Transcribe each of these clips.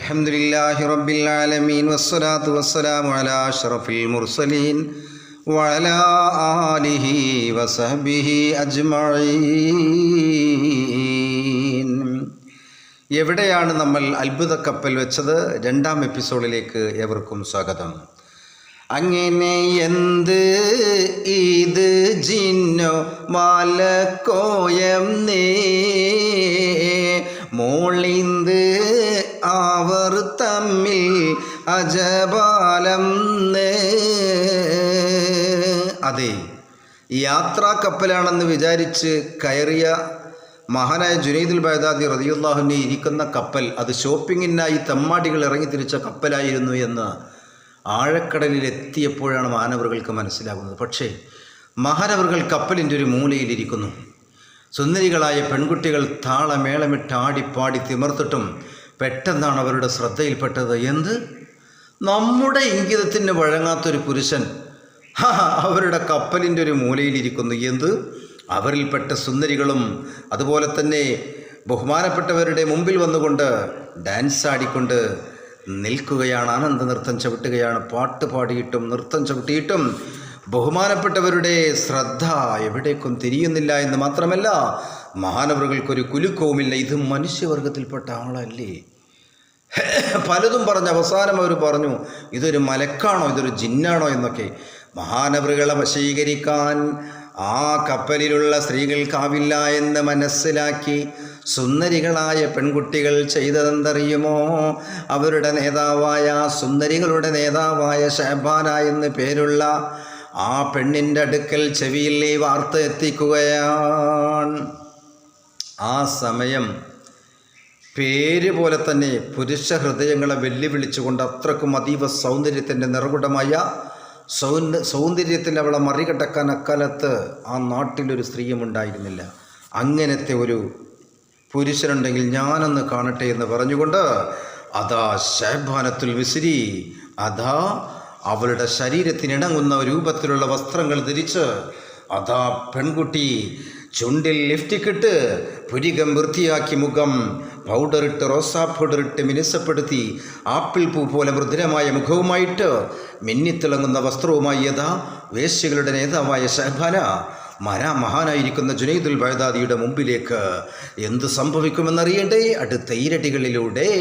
അൽഹംദുലില്ലാഹി റബ്ബിൽ ആലമീൻ വസ്സലാത്തു വസ്സലാമു അലാ അഷ്റഫിൽ മുർസലീൻ വഅലാ ആലിഹി വസഹ്ബിഹി അജ്മഈൻ. എവിടെയാണ് നമ്മൾ അത്ഭുത കപ്പൽ വെച്ചത്? 2-ാം എപ്പിസോഡിലേക്ക് ഏവർക്കും സ്വാഗതം. അങ്ങനെ എന്ത് ഇത് ജിന്നോ മാലക്കോയം നേ മോളിന്ത് അവർ തമ്മിൽ അജപാലം. അതെ, യാത്രാ കപ്പലാണെന്ന് വിചാരിച്ച് കയറിയ മഹാനായ ജുനൈദുൽ ബഗ്ദാദി റളിയല്ലാഹു അൻഹു ഇരിക്കുന്ന കപ്പൽ അത് ഷോപ്പിങ്ങിനായി തെമ്മാടികൾ ഇറങ്ങി തിരിച്ച കപ്പലായിരുന്നു എന്ന് ആഴക്കടലിൽ എത്തിയപ്പോഴാണ് മഹാനവറുകൾക്ക് മനസ്സിലാകുന്നത്. പക്ഷേ മഹാനവറുകൾ കപ്പലിൻ്റെ ഒരു മൂലയിലിരിക്കുന്നു. സുന്ദരികളായ പെൺകുട്ടികൾ താളമേളമിട്ട് ആടിപ്പാടി തിമർത്തിട്ടും പെട്ടെന്നാണ് അവരുടെ ശ്രദ്ധയിൽപ്പെട്ടത്. എന്ത്? നമ്മുടെ ഇംഗിതത്തിന് വഴങ്ങാത്തൊരു പുരുഷൻ അവരുടെ കപ്പലിൻ്റെ ഒരു മൂലയിലിരിക്കുന്നു. എന്ത്? അവരിൽപ്പെട്ട സുന്ദരികളും അതുപോലെ തന്നെ ബഹുമാനപ്പെട്ടവരുടെ മുമ്പിൽ വന്നുകൊണ്ട് ഡാൻസ് ആടിക്കൊണ്ട് നിൽക്കുകയാണ്, ആനന്ദ നൃത്തം ചവിട്ടുകയാണ്. പാട്ട് പാടിയിട്ടും നൃത്തം ചവിട്ടിയിട്ടും ബഹുമാനപ്പെട്ടവരുടെ ശ്രദ്ധ എവിടേക്കും തിരിയുന്നില്ല എന്ന് മാത്രമല്ല, മഹാനവറുകൾക്കൊരു കുലുക്കവുമില്ല. ഇത് മനുഷ്യവർഗത്തിൽപ്പെട്ട ആളല്ലേ? പലതും പറഞ്ഞ് അവസാനം അവർ പറഞ്ഞു, ഇതൊരു മലക്കാണോ, ഇതൊരു ജിന്നാണോ എന്നൊക്കെ. മഹാനവറുകളെ വശീകരിക്കാൻ ആ കപ്പലിലുള്ള സ്ത്രീകൾക്കാവില്ല എന്ന് മനസ്സിലാക്കി സുന്ദരികളായ പെൺകുട്ടികൾ ചെയ്തതെന്തറിയുമോ? അവരുടെ നേതാവായ, സുന്ദരികളുടെ നേതാവായ ഷഹബാന എന്ന് പേരുള്ള ആ പെണ്ണിൻ്റെ അടുക്കൽ ചെവിയിൽ ഈ വാർത്ത എത്തിക്കുകയാണ്. ആ സമയം പേര് പോലെ തന്നെ പുരുഷ ഹൃദയങ്ങളെ വെല്ലുവിളിച്ചുകൊണ്ട് അത്രക്കും അതീവ സൗന്ദര്യത്തിൻ്റെ നിറകുടമായ സൗന്ദര്യത്തിൽ അവളെ മറികടക്കാൻ അക്കാലത്ത് ആ നാട്ടിലൊരു സ്ത്രീയും ഉണ്ടായിരുന്നില്ല. അങ്ങനത്തെ ഒരു പുരുഷനുണ്ടെങ്കിൽ ഞാനൊന്ന് കാണട്ടെ എന്ന് പറഞ്ഞുകൊണ്ട് അതാ ഷഹബാനത്തുൽ മിസ്രി, അതാ അവളുടെ ശരീരത്തിനിണങ്ങുന്ന രൂപത്തിലുള്ള വസ്ത്രങ്ങൾ ധരിച്ച് അതാ പെൺകുട്ടി ചുണ്ടിൽ ലിഫ്റ്റിക്കിട്ട് പുരികം വൃത്തിയാക്കി മുഖം പൗഡറിട്ട് റോസാ പൗഡറിട്ട് മിനുസപ്പെടുത്തി ആപ്പിൾ പൂ പോലെ മൃദുലമായ മുഖവുമായിട്ട് മിന്നിത്തിളങ്ങുന്ന വസ്ത്രവുമായി യഥാ വേശ്യകളുടെ നേതാവായ ഷഹബാന മഹാനായിരിക്കുന്ന ജുനൈദുൽ ബഗ്ദാദിയുടെ മുമ്പിലേക്ക് എന്ത് സംഭവിക്കുമെന്നറിയണ്ടേ? അടുത്ത ഈരടികളിലൂടെ.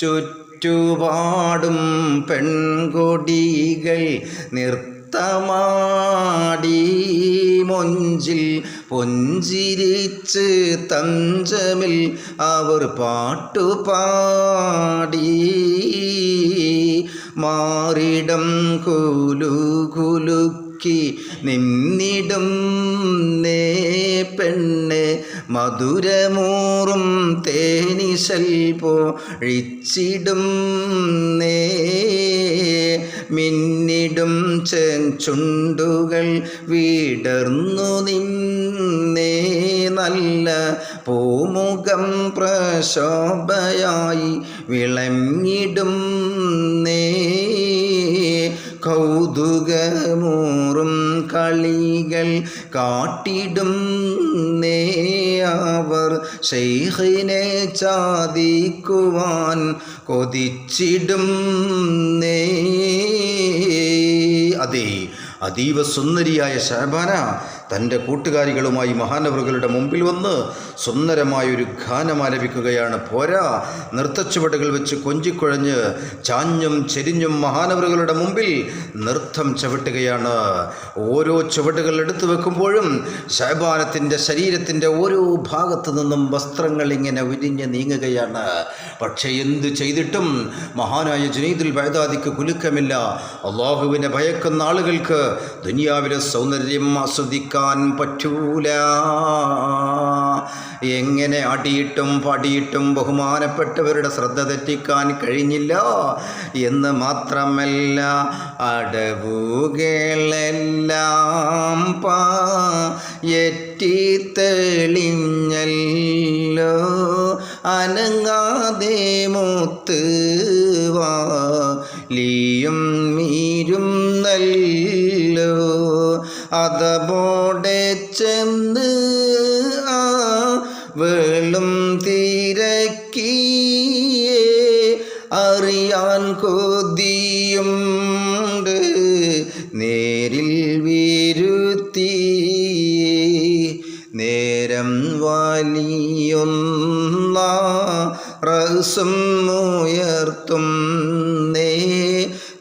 ചുറ്റുപാടും പെൺകൊടികൾ നൃത്തമാടി മൊഞ്ചിൽ പൊഞ്ചിരിച്ച് തഞ്ചമിൽ അവർ പാട്ടുപാടി മാറിടം കുലുകുലുക്കി നിന്നിടും നേ പെണ്ണ് മധുരമൂറും തേനിശൽ പൊഴിച്ചിടും നേ മിന്നിടും ചെഞ്ചുണ്ടുകൾ വിടർന്നു നിന്നേ നല്ല പൂമുഖം പ്രശോഭയായി വിളങ്ങിടും നേ കൗതുകമൂറും കളികൾ കാട്ടിടും നേ അവർ ശൈഖിനെ ചാദിക്കുവാൻ കൊതിച്ചിടും നേ. അതെ, അതീവ സുന്ദരിയായ ഷഹബാന തൻ്റെ കൂട്ടുകാരികളുമായി മഹാനവറുകളുടെ മുമ്പിൽ വന്ന് സുന്ദരമായൊരു ഗാനം ആലപിക്കുകയാണ്. പോരാ, നൃത്തച്ചുവടുകൾ വെച്ച് കൊഞ്ചിക്കുഴഞ്ഞ് ചാഞ്ഞും ചെരിഞ്ഞും മഹാനവറുകളുടെ മുമ്പിൽ നൃത്തം ചവിട്ടുകയാണ്. ഓരോ ചുവടുകൾ എടുത്തു വെക്കുമ്പോഴും ഷഹബാനത്തിൻ്റെ ശരീരത്തിൻ്റെ ഓരോ ഭാഗത്തു നിന്നും വസ്ത്രങ്ങൾ ഇങ്ങനെ ഉരിഞ്ഞ് നീങ്ങുകയാണ്. പക്ഷേ എന്തു ചെയ്തിട്ടും മഹാനായ ജുനൈദുൽ ബഗ്ദാദിക്ക് കുലുക്കമില്ല. അള്ളാഹുവിനെ ഭയക്കുന്ന ആളുകൾക്ക് ദുനിയാവിലെ സൗന്ദര്യം ആസ്വദിക്കാൻ പറ്റൂല. എങ്ങനെ അടിയിട്ടും പടിയിട്ടും ബഹുമാനപ്പെട്ടവരുടെ ശ്രദ്ധ തെറ്റിക്കാൻ കഴിഞ്ഞില്ല എന്ന് മാത്രമല്ല, അടവുകളെല്ലാം എറ്റിത്തെളിഞ്ഞല്ലോ അനങ്ങാതെ മുത്ത് വാലിയും മീരും നല്ലോ അതബോടെ ചെന്ന് ആ വെളും തിരക്കിയേ അറിയാൻ കൊതിയുണ്ട് നേരിൽ വിരുത്തി നേരം വലിയൊന്ന റഹ്സും ഉയർത്തും നേ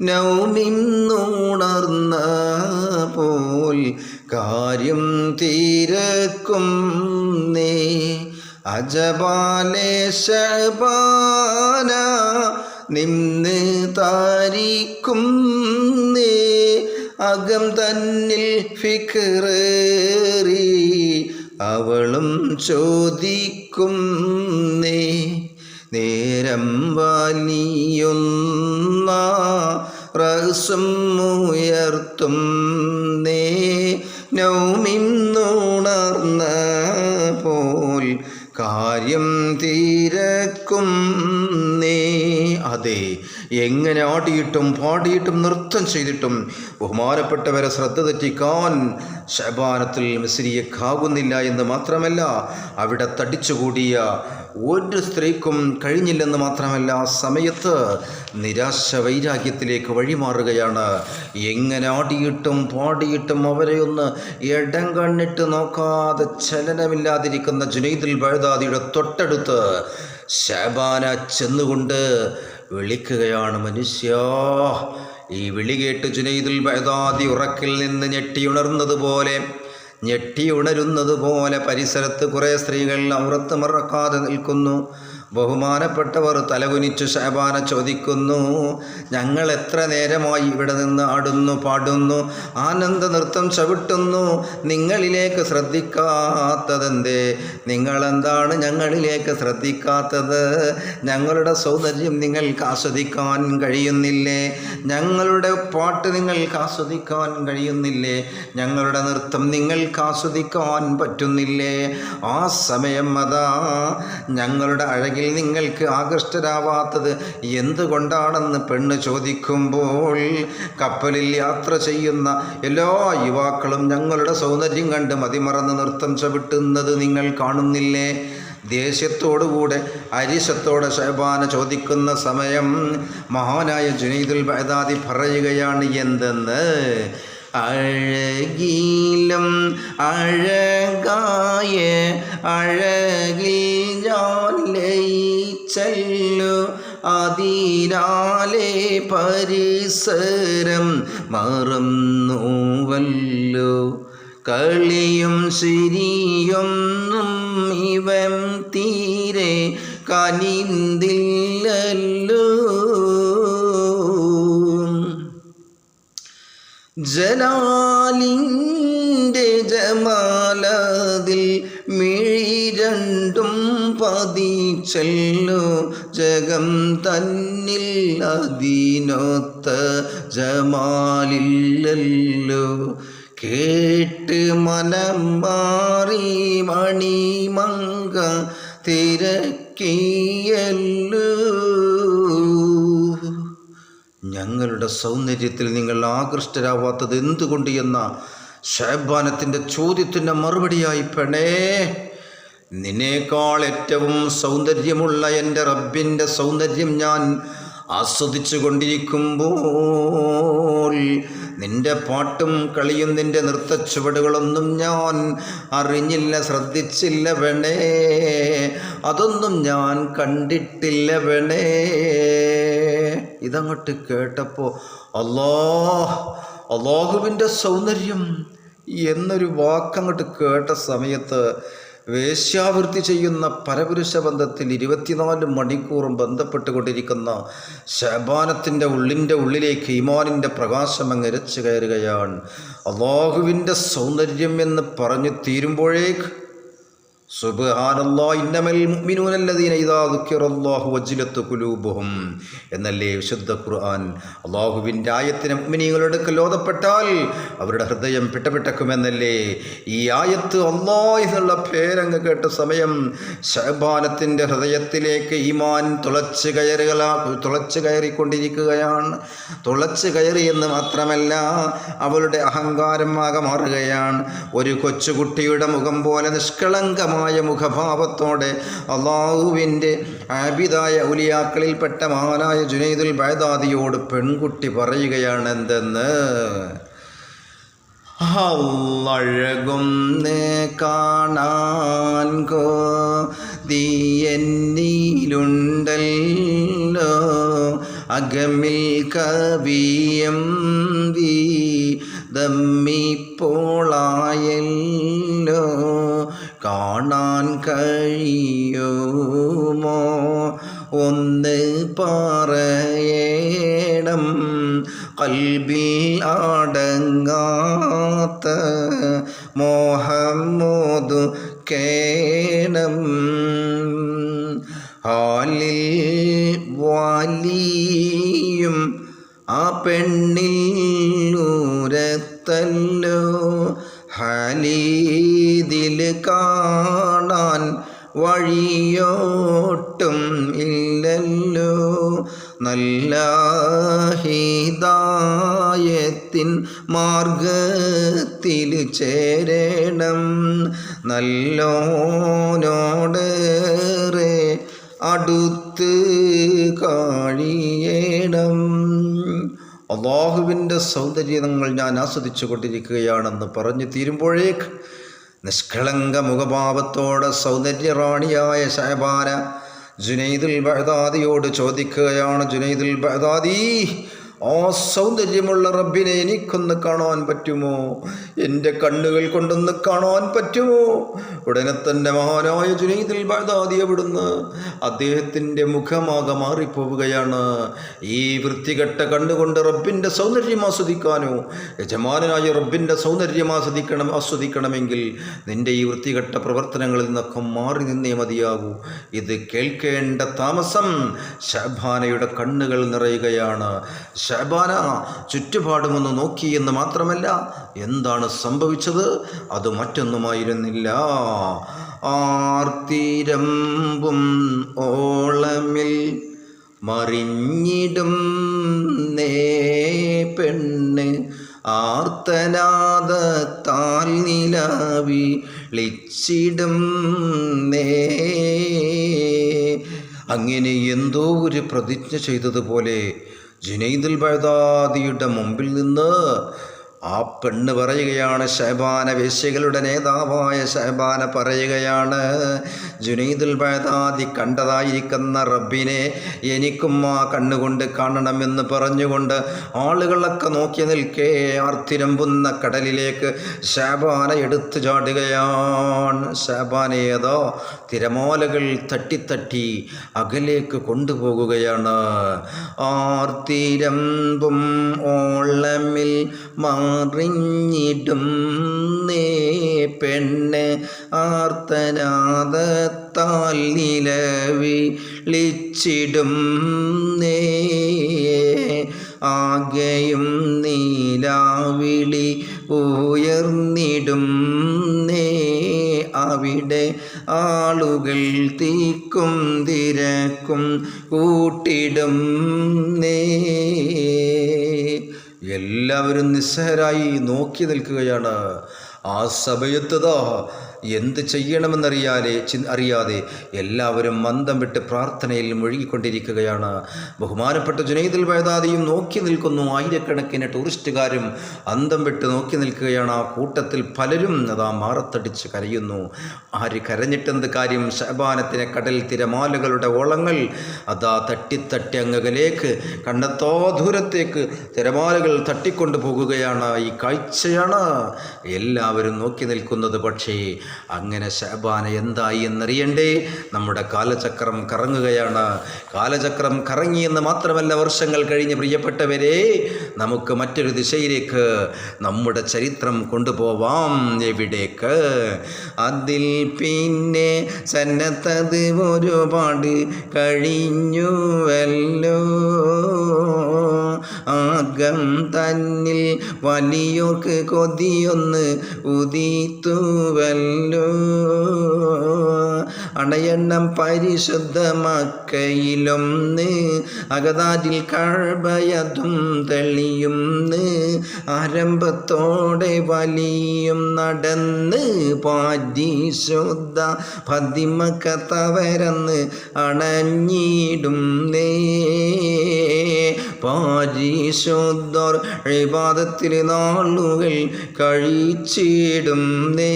നൗമിന്നുണർന്ന പോൽ കാര്യം തീരക്കും നേ അജബാലെ ശബാന നിന്ന് താരിക്കും നേ അകം തന്നിൽ ഫിക്റേറി അവളും ചോദിക്കും നേ നേരം വലിയൊന്ന റഹ്സും ഉയർത്തും നേ നൗമിന്നുണർന്ന പോൽ കാര്യം തീരക്കും നേ. അതെ, എങ്ങനെ ആടിയിട്ടും പാടിയിട്ടും നൃത്തം ചെയ്തിട്ടും ബഹുമാനപ്പെട്ടവരെ ശ്രദ്ധ തെറ്റിക്കാൻ ശഅബാനത്തുൽ മിസ്രിയക്കാകുന്നില്ല എന്ന് മാത്രമല്ല, അവിടെ തടിച്ചുകൂടിയ ഒരു സ്ത്രീക്കും കഴിഞ്ഞില്ലെന്ന് മാത്രമല്ല, ആ സമയത്ത് നിരാശ വൈരാഗ്യത്തിലേക്ക് വഴിമാറുകയാണ്. എങ്ങനെ ആടിയിട്ടും പാടിയിട്ടും അവരെ ഒന്ന് ഇടം കണ്ണിട്ട് നോക്കാതെ ചലനമില്ലാതിരിക്കുന്ന ജുനൈദുൽ ബഗ്ദാദിയുടെ തൊട്ടടുത്ത് ശഅബാന ചെന്നുകൊണ്ട് വിളിക്കുകയാണ്, മനുഷ്യാ. ഈ വിളി കേട്ട് ജുനൈദുൽ ബഗ്ദാദി ഉറക്കിൽ നിന്ന് ഞെട്ടിയുണരുന്നത് പോലെ പരിസരത്ത് കുറേ സ്ത്രീകൾ ഔറത്ത് മറക്കാതെ നിൽക്കുന്നു. ബഹുമാനപ്പെട്ടവർ തലകുനിച്ചു ശഅബാന ചോദിക്കുന്നു, ഞങ്ങൾ എത്ര നേരമായി ഇവിടെ നിന്ന് ആടുന്നു, പാടുന്നു, ആനന്ദ നൃത്തം ചവിട്ടുന്നു, നിങ്ങളിലേക്ക് ശ്രദ്ധിക്കാത്തതെന്തേ? നിങ്ങളെന്താണ് ഞങ്ങളിലേക്ക് ശ്രദ്ധിക്കാത്തത്? ഞങ്ങളുടെ സൗന്ദര്യം നിങ്ങൾക്ക് ആസ്വദിക്കാൻ കഴിയുന്നില്ലേ? ഞങ്ങളുടെ പാട്ട് നിങ്ങൾക്ക് ആസ്വദിക്കാൻ കഴിയുന്നില്ലേ? ഞങ്ങളുടെ നൃത്തം നിങ്ങൾക്ക് ആസ്വദിക്കാൻ പറ്റുന്നില്ലേ? ആ സമയം അതാ ഞങ്ങളുടെ അഴകിൽ നിങ്ങൾക്ക് ആകൃഷ്ടരാവാത്തത് എന്തുകൊണ്ടാണെന്ന് പെണ്ണ് ചോദിക്കുമ്പോൾ, കപ്പലിൽ യാത്ര ചെയ്യുന്ന എല്ലാ യുവാക്കളും ഞങ്ങളുടെ സൗന്ദര്യം കണ്ട് മതിമറന്ന് നൃത്തം ചവിട്ടുന്നത് നിങ്ങൾ കാണുന്നില്ലേ? ദേഷ്യത്തോടുകൂടെ അരിശത്തോടെ ശഅബാന ചോദിക്കുന്ന സമയം മഹാനായ ജുനൈദുൽ ബഗ്ദാദി പറയുകയാണ്, എന്തെന്ന്? അഴകിലും അഴകായ അഴകിൽ ഞാൻ ലയിച്ചല്ലോ, അതിനാലെ പരിസരം മറന്നുവല്ലോ, കളിയും ചിരിയൊന്നും ഇവൻ തീരെ കനിന്തില്ലല്ലോ, ജലാലിൻ്റെ ജമാലതിൽ മിഴി രണ്ടും പതിച്ചല്ലോ, ജഗം തന്നിൽ അതിനൊത്ത ജമാലില്ലല്ലോ, കേട്ട് മനം മാറി മണിമങ്ക തിരക്കിയല്ലോ. ഞങ്ങളുടെ സൗന്ദര്യത്തിൽ നിങ്ങൾ ആകൃഷ്ടരാവാത്തത് എന്തുകൊണ്ട് എന്ന ശഅബാനത്തിൻ്റെ ചോദ്യത്തിൻ്റെ മറുപടിയായി, പെണേ, നിന്നേക്കാൾ ഏറ്റവും സൗന്ദര്യമുള്ള എൻ്റെ റബ്ബിൻ്റെ സൗന്ദര്യം ഞാൻ ആസ്വദിച്ചു കൊണ്ടിരിക്കുമ്പോൾ നിന്റെ പാട്ടും കളിയും നിന്റെ നൃത്തച്ചുവടുകളൊന്നും ഞാൻ അറിഞ്ഞില്ല, ശ്രദ്ധിച്ചില്ല വേണേ, അതൊന്നും ഞാൻ കണ്ടിട്ടില്ല വേണേ. ഇതങ്ങോട്ട് കേട്ടപ്പോൾ അല്ലാഹുവിൻ്റെ സൗന്ദര്യം എന്നൊരു വാക്കങ്ങോട്ട് കേട്ട സമയത്ത് വേശ്യാവൃത്തി ചെയ്യുന്ന പരപുരുഷ ബന്ധത്തിൽ 24 മണിക്കൂറും ബന്ധപ്പെട്ടുകൊണ്ടിരിക്കുന്ന ശഅബാനത്തിൻ്റെ ഉള്ളിലേക്ക് ഈമാനിൻ്റെ പ്രകാശം അങ്ങ് ഇരച്ചു കയറുകയാണ്. അല്ലാഹുവിൻ്റെ സൗന്ദര്യം എന്ന് പറഞ്ഞു തീരുമ്പോഴേക്ക് സുബ്ഹാനല്ലാഹ് ഇന്നമൽ മുഅ്മിനൂന അല്ലദീന ഇദാ ദുക്കിറല്ലാഹു വജിലത്ത് ഖുലൂബുഹും എന്നല്ലേ വിശുദ്ധ ഖുർആൻ. അല്ലാഹുവിൻ്റെ ആയത്തിന് മുഅ്മിനീങ്ങളുടെ അടുക്കൽ ഓതപ്പെട്ടാൽ അവരുടെ ഹൃദയം പിട്ടപിട്ടക്കുമെന്നല്ലേ ഈ ആയത്ത്. അല്ലാഹ് എന്നുള്ള പേരങ്ങ് കേട്ട സമയം ശഅബാനത്തിൻ്റെ ഹൃദയത്തിലേക്ക് ഈമാൻ തുളച്ചു കയറിക്കൊണ്ടിരിക്കുകയാണ്. തുളച്ചു കയറി എന്ന് മാത്രമല്ല, അവളുടെ അഹങ്കാരം ആകെ മാറുകയാണ്. ഒരു കൊച്ചുകുട്ടിയുടെ മുഖം പോലെ നിഷ്കളങ്കമായ സുന്ദരമായ മുഖഭാവത്തോടെ അള്ളാഹുവിൻ്റെ ആബിദായ ഔലിയാക്കളിൽപ്പെട്ട മഹാനായ ജുനൈദുൽ ബഗ്ദാദിയോട് പെൺകുട്ടി പറയുകയാണ് എന്തെന്ന്: അഴകുന്ന് കാണാൻ കൊതിയെന്നിലുണ്ടല്ലോ, അകമിൽ കവിയം വീതമ്മിപ്പോളായല്ലോ, കാണാൻ കഴിയുമോ ഒന്ന് പറയണം, കൽബിൽ അടങ്ങാത്ത മോഹമോദു കേണം, ഹാലിൽ വാലിയും ആ പെണ്ണിൽ ഉരത്തല്ലോ, ഹാലിദിൽ കാണാൻ വഴിയോട്ടും ഇല്ലല്ലോ, നല്ല ഹിദായത്തിൻ മാർഗത്തിൽ ചേരണം, നല്ലോനോടേറെ അടുത്ത് കഴിയണം. അള്ളാഹുവിൻ്റെ സൗന്ദര്യങ്ങൾ ഞാൻ ആസ്വദിച്ചു കൊണ്ടിരിക്കുകയാണെന്ന് പറഞ്ഞു തീരുമ്പോഴേക്ക് നിഷ്കളങ്ക മുഖഭാവത്തോടെ സൗന്ദര്യറാണിയായ ഷഹബാന ജുനൈദുൽ ബഗ്ദാദിയോട് ചോദിക്കുകയാണ്: ജുനൈദുൽ ബഗ്ദാദി, ആ സൗന്ദര്യമുള്ള റബ്ബിനെ എനിക്കൊന്ന് കാണാൻ പറ്റുമോ? എൻ്റെ കണ്ണുകൾ കൊണ്ടൊന്ന് കാണാൻ പറ്റുമോ? ഉടനെ തന്നെ മഹാനായ ജുനൈദുൽ ബഗ്ദാദി അവിടുന്ന് അദ്ദേഹത്തിൻ്റെ മുഖമാകെ മാറിപ്പോവുകയാണ്. ഈ വൃത്തികെട്ട കണ്ണുകൊണ്ട് റബ്ബിൻ്റെ സൗന്ദര്യം ആസ്വദിക്കാനോ? യജമാനായ റബ്ബിൻ്റെ സൗന്ദര്യം ആസ്വദിക്കണമെങ്കിൽ നിൻ്റെ ഈ വൃത്തികെട്ട പ്രവർത്തനങ്ങളിൽ നിന്നൊക്കെ മാറി നിന്നേ മതിയാകൂ. ഇത് കേൾക്കേണ്ട താമസം ഷഹബാനയുടെ കണ്ണുകൾ നിറയുകയാണ്. ഷഹബാന ചുറ്റുപാടുമൊന്ന് നോക്കി എന്ന് മാത്രമല്ല, എന്താണ് സംഭവിച്ചത്? അത് മറ്റൊന്നുമായിരുന്നില്ല. ആർത്തിരമ്പും ഓളമിൽ മറിഞ്ഞിടും നേ പെണ്ണ്, ആർത്തനാദത്താൽ നിലവിളിച്ചിടും നേ. അങ്ങനെ എന്തോ ഒരു പ്രതിജ്ഞ ചെയ്തതുപോലെ ജുനൈദുൽ ബഗ്ദാദിയുടെ മുമ്പിൽ നിന്ന് ആ പെണ്ണ് പറയുകയാണ്, ഷഹബാന വേശ്യകളുടെ നേതാവായ ഷഹബാന പറയുകയാണ്: ജുനൈദുൽ ബഗ്ദാദി കണ്ടതായിരിക്കുന്ന റബ്ബിനെ എനിക്കും ആ കണ്ണുകൊണ്ട് കാണണമെന്ന് പറഞ്ഞുകൊണ്ട് ആളുകളൊക്കെ നോക്കി നിൽക്കേ ആർത്തിരമ്പുന്ന കടലിലേക്ക് ഷഹബാന എടുത്തു ചാടുകയാണ്. ഷഹബാനയേതോ തിരമാലകൾ തട്ടിത്തട്ടി അകലേക്ക് കൊണ്ടുപോകുകയാണ്. ആർത്തിരമ്പും ഓളമിൽ മറിഞ്ഞിടും നേ പെണ്ണ്, ആർത്തനാദത്താൽ നിലവിളിച്ചിടും നേ. ആകെയും നീലാവിളി ഉയർന്നിടും നേ. അവിടെ ആളുകൾ തീക്കും തിരക്കും കൂട്ടിടും നേ. എല്ലാവരും നിസ്സഹരായി നോക്കി നിൽക്കുകയാണ്. ആ സമയത്തതാ എന്ത് ചെയ്യണമെന്നറിയാതെ എല്ലാവരും മന്ദം വിട്ട് പ്രാർത്ഥനയിൽ മുഴുകിക്കൊണ്ടിരിക്കുകയാണ്. ബഹുമാനപ്പെട്ട ജുനൈദുൽ ബഗ്ദാദിയും നോക്കി നിൽക്കുന്നു. ആയിരക്കണക്കിന് ടൂറിസ്റ്റുകാരും അന്തം വിട്ട് നോക്കി നിൽക്കുകയാണ്. ആ കൂട്ടത്തിൽ പലരും അതാ മാറത്തടിച്ച് കരയുന്നു. ആര് കരഞ്ഞിട്ടെന്ത് കാര്യം? ഷഹബാനത്തിനെ കടൽ തിരമാലകളുടെ ഓളങ്ങൾ അതാ തട്ടിത്തട്ടി അങ്ങകലേക്ക് കണ്ടെത്തോ ദൂരത്തേക്ക് തിരമാലകൾ തട്ടിക്കൊണ്ടു പോകുകയാണ്. ഈ കാഴ്ചയാണ് എല്ലാവരും നോക്കി നിൽക്കുന്നത്. പക്ഷേ അങ്ങനെ ഷഹബാന എന്തായി എന്നറിയണ്ടേ? നമ്മുടെ കാലചക്രം കറങ്ങുകയാണ്. കാലചക്രം കറങ്ങിയെന്ന് മാത്രമല്ല, വർഷങ്ങൾ കഴിഞ്ഞ് പ്രിയപ്പെട്ടവരെ, നമുക്ക് മറ്റൊരു ദിശയിലേക്ക് നമ്മുടെ ചരിത്രം കൊണ്ടുപോവാം. എവിടേക്ക്? അതിൽ പിന്നെ സന്നദ്ധത് ഒരുപാട് കഴിഞ്ഞുവല്ലോ. ആകം തന്നിൽ വലിയോർക്ക് കൊതിയൊന്ന് ഉദിത്തുവല്ലോ. അണയ പായണം പരിശുദ്ധ മക്കയിലൊന്ന് അകതാരിൽ കഅബയതും തെളിയുന്ന് ആരംഭത്തോടെ വലിയും നടന്ന് പരിശുദ്ധ പതിമക്കത്തവരന്ന് അണഞ്ഞിടും നേ പരിശുദ്ധർ ഇബാദത്തിൽ നാളുകൾ കഴിച്ചിടും നേ.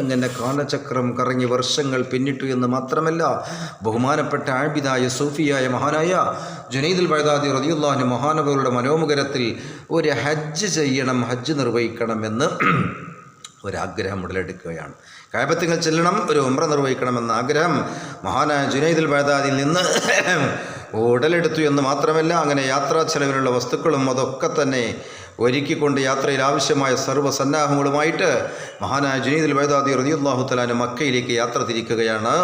അങ്ങനെ കാലചക്രം കറങ്ങി വർഷങ്ങൾ പിന്നിട്ടു എന്ന് മാത്രമല്ല, ബഹുമാനപ്പെട്ട ആബിദായ സൂഫിയായ മഹാനായ ജുനൈദുൽ ബഗ്ദാദി റളിയല്ലാഹു അൻഹു മഹാനവരുടെ മനോമുഖരത്തിൽ ഒരു ഹജ്ജ് ചെയ്യണം, ഹജ്ജ് നിർവഹിക്കണമെന്ന് ഒരാഗ്രഹം ഉടലെടുക്കുകയാണ്. കഅബത്തിൽ ചെല്ലണം, ഒരു ഉംറ നിർവഹിക്കണമെന്ന ആഗ്രഹം മഹാനായ ജുനൈദുൽ ബഗ്ദാദിയിൽ നിന്ന് ഉടലെടുത്തു എന്ന് മാത്രമല്ല, അങ്ങനെ യാത്രാ ചെലവിലുള്ള വസ്തുക്കളും അതൊക്കെ തന്നെ ഒരുക്കിക്കൊണ്ട് യാത്രയിൽ ആവശ്യമായ സർവ്വസന്നാഹങ്ങളുമായിട്ട് മഹാനായ ജുനൈദുൽ ബഗ്ദാദി റളിയല്ലാഹു തആല അൻഹു മക്കയിലേക്ക് യാത്ര തിരിക്കുകയാണ്.